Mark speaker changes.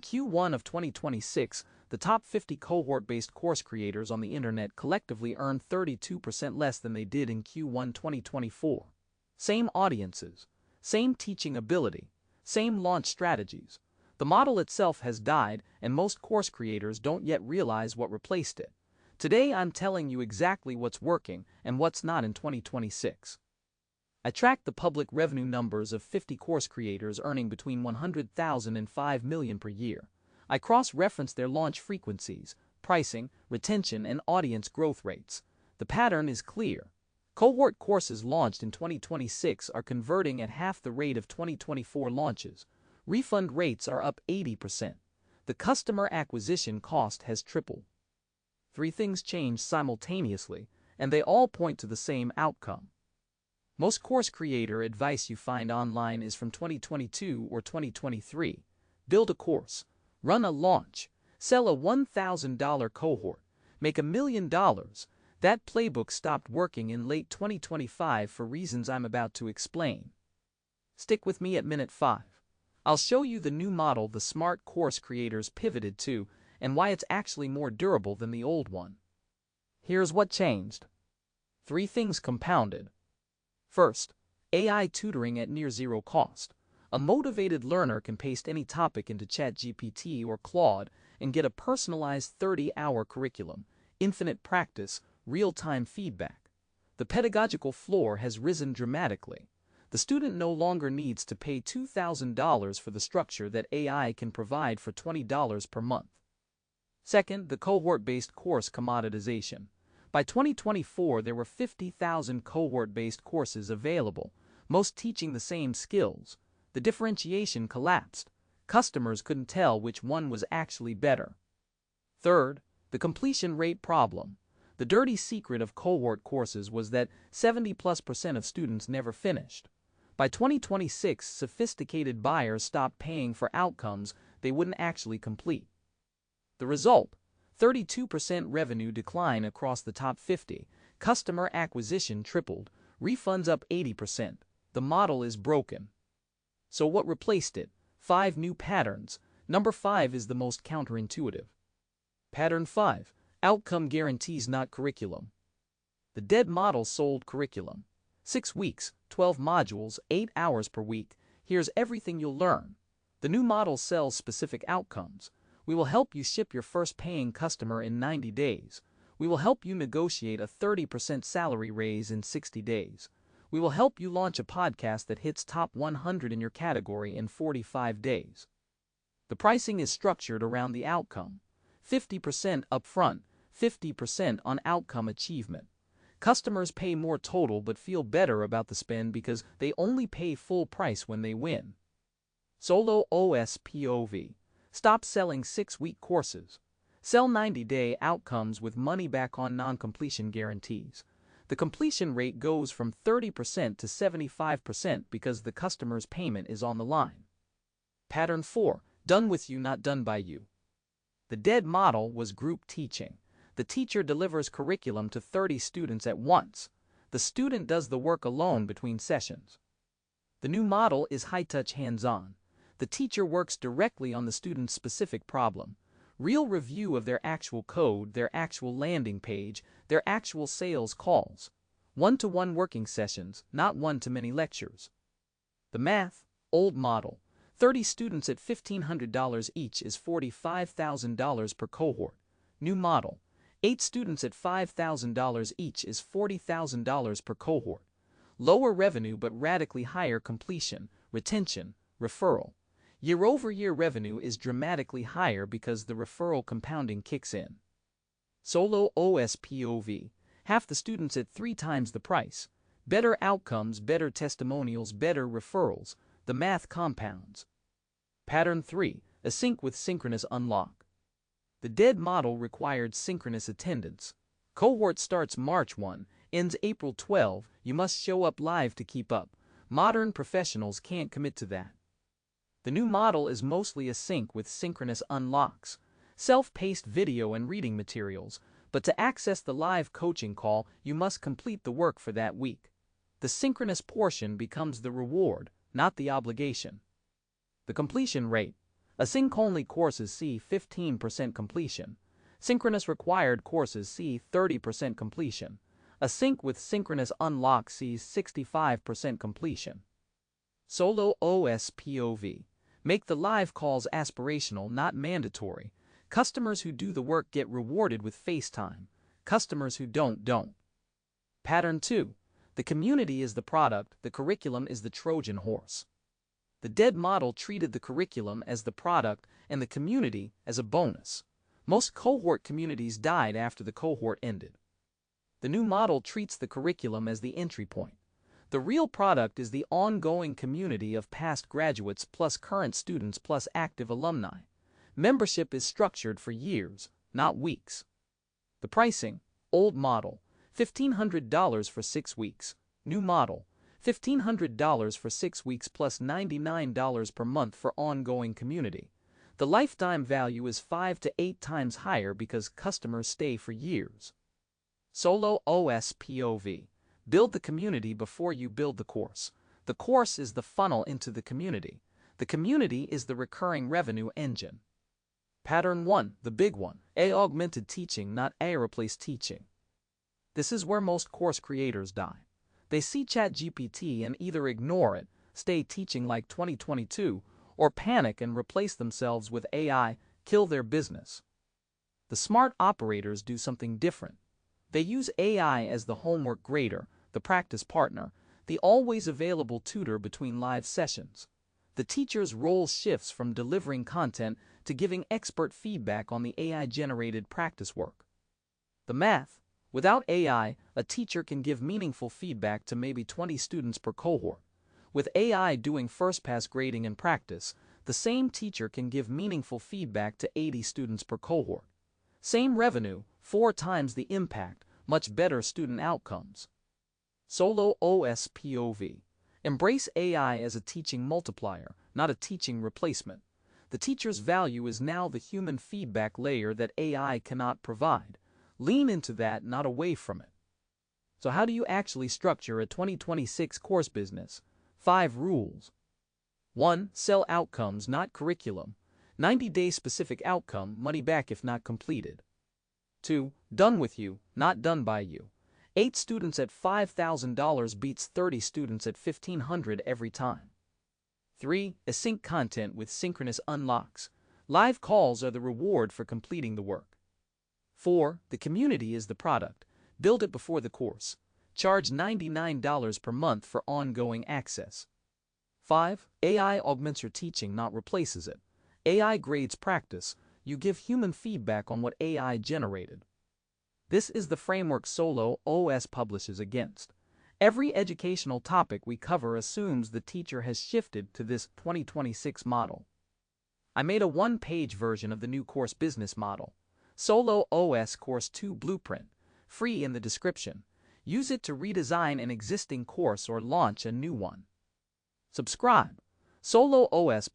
Speaker 1: Q1 of 2026, the top 50 cohort-based course creators on the internet collectively earned 32% less than they did in Q1 2024. Same audiences, same teaching ability, same launch strategies. The model itself has died, and most course creators don't yet realize what replaced it. Today I'm telling you exactly what's working and what's not in 2026. I tracked the public revenue numbers of 50 course creators earning between $100,000 and $5 million per year. I cross-referenced their launch frequencies, pricing, retention, and audience growth rates. The pattern is clear. Cohort courses launched in 2026 are converting at half the rate of 2024 launches. Refund rates are up 80%. The customer acquisition cost has tripled. Three things changed simultaneously, and they all point to the same outcome. Most course creator advice you find online is from 2022 or 2023. Build a course, run a launch, sell a $1,000 cohort, make $1 million. That playbook stopped working in late 2025 for reasons I'm about to explain. Stick with me at minute 5. I'll show you the new model the smart course creators pivoted to and why it's actually more durable than the old one. Here's what changed. Three things compounded. First, AI tutoring at near zero cost. A motivated learner can paste any topic into ChatGPT or Claude and get a personalized 30-hour curriculum, infinite practice, real-time feedback. The pedagogical floor has risen dramatically. The student no longer needs to pay $2,000 for the structure that AI can provide for $20 per month. Second, the cohort-based course commoditization. By 2024, there were 50,000 cohort-based courses available, most teaching the same skills. The differentiation collapsed. Customers couldn't tell which one was actually better. Third, the completion rate problem. The dirty secret of cohort courses was that 70+% of students never finished. By 2026, sophisticated buyers stopped paying for outcomes they wouldn't actually complete. The result? 32% revenue decline across the top 50, customer acquisition tripled, refunds up 80%. The model is broken. So what replaced it? 5 new patterns. Number 5 is the most counterintuitive. Pattern 5. Outcome guarantees, not curriculum. The dead model sold curriculum. 6 weeks, 12 modules, 8 hours per week. Here's everything you'll learn. The new model sells specific outcomes. We will help you ship your first paying customer in 90 days. We will help you negotiate a 30% salary raise in 60 days. We will help you launch a podcast that hits top 100 in your category in 45 days. The pricing is structured around the outcome. 50% upfront, 50% on outcome achievement. Customers pay more total but feel better about the spend because they only pay full price when they win. Solo OS POV. Stop selling 6-week courses. Sell 90-day outcomes with money-back on non-completion guarantees. The completion rate goes from 30% to 75% because the customer's payment is on the line. Pattern 4. Done with you, not done by you. The dead model was group teaching. The teacher delivers curriculum to 30 students at once. The student does the work alone between sessions. The new model is high-touch, hands-on. The teacher works directly on the student's specific problem. Real review of their actual code, their actual landing page, their actual sales calls. One-to-one working sessions, not one-to-many lectures. The math, old model. 30 students at $1,500 each is $45,000 per cohort. New model. 8 students at $5,000 each is $40,000 per cohort. Lower revenue but radically higher completion, retention, referral. Year-over-year revenue is dramatically higher because the referral compounding kicks in. Solo OS POV. Half the students at 3 times the price. Better outcomes, better testimonials, better referrals. The math compounds. Pattern 3. Async with synchronous unlock. The dead model required synchronous attendance. Cohort starts March 1, ends April 12. You must show up live to keep up. Modern professionals can't commit to that. The new model is mostly async with synchronous unlocks, self-paced video and reading materials, but to access the live coaching call, you must complete the work for that week. The synchronous portion becomes the reward, not the obligation. The completion rate. Async-only courses see 15% completion. Synchronous required courses see 30% completion. Async with synchronous unlock sees 65% completion. Solo OS POV. Make the live calls aspirational, not mandatory. Customers who do the work get rewarded with FaceTime. Customers who don't. Pattern 2. The community is the product, the curriculum is the Trojan horse. The dead model treated the curriculum as the product and the community as a bonus. Most cohort communities died after the cohort ended. The new model treats the curriculum as the entry point. The real product is the ongoing community of past graduates plus current students plus active alumni. Membership is structured for years, not weeks. The pricing, old model, $1,500 for 6 weeks. New model, $1,500 for 6 weeks plus $99 per month for ongoing community. The lifetime value is 5 to 8 times higher because customers stay for years. Solo OS POV. Build the community before you build the course. The course is the funnel into the community. The community is the recurring revenue engine. Pattern 1, the big one. AI-augmented teaching, not AI-replaced teaching. This is where most course creators die. They see ChatGPT and either ignore it, stay teaching like 2022, or panic and replace themselves with AI, kill their business. The smart operators do something different. They use AI as the homework grader, the practice partner, the always available tutor between live sessions. The teacher's role shifts from delivering content to giving expert feedback on the AI-generated practice work. The math. Without AI, a teacher can give meaningful feedback to maybe 20 students per cohort. With AI doing first-pass grading and practice, the same teacher can give meaningful feedback to 80 students per cohort. Same revenue, 4 times the impact, much better student outcomes. Solo OS POV. Embrace AI as a teaching multiplier, not a teaching replacement. The teacher's value is now the human feedback layer that AI cannot provide. Lean into that, not away from it. So how do you actually structure a 2026 course business? 5 rules. 1. Sell outcomes, not curriculum. 90-day specific outcome, money back if not completed. 2. Done with you, not done by you. 8 students at $5,000 beats 30 students at $1,500 every time. 3. Async content with synchronous unlocks. Live calls are the reward for completing the work. 4. The community is the product. Build it before the course. Charge $99 per month for ongoing access. 5. AI augments your teaching, not replaces it. AI grades practice. You give human feedback on what AI generated. This is the framework Solo OS publishes against. Every educational topic we cover assumes the teacher has shifted to this 2026 model. I made a one-page version of the new course business model. Solo OS Course 2 Blueprint, free in the description. Use it to redesign an existing course or launch a new one. Subscribe. Solo OS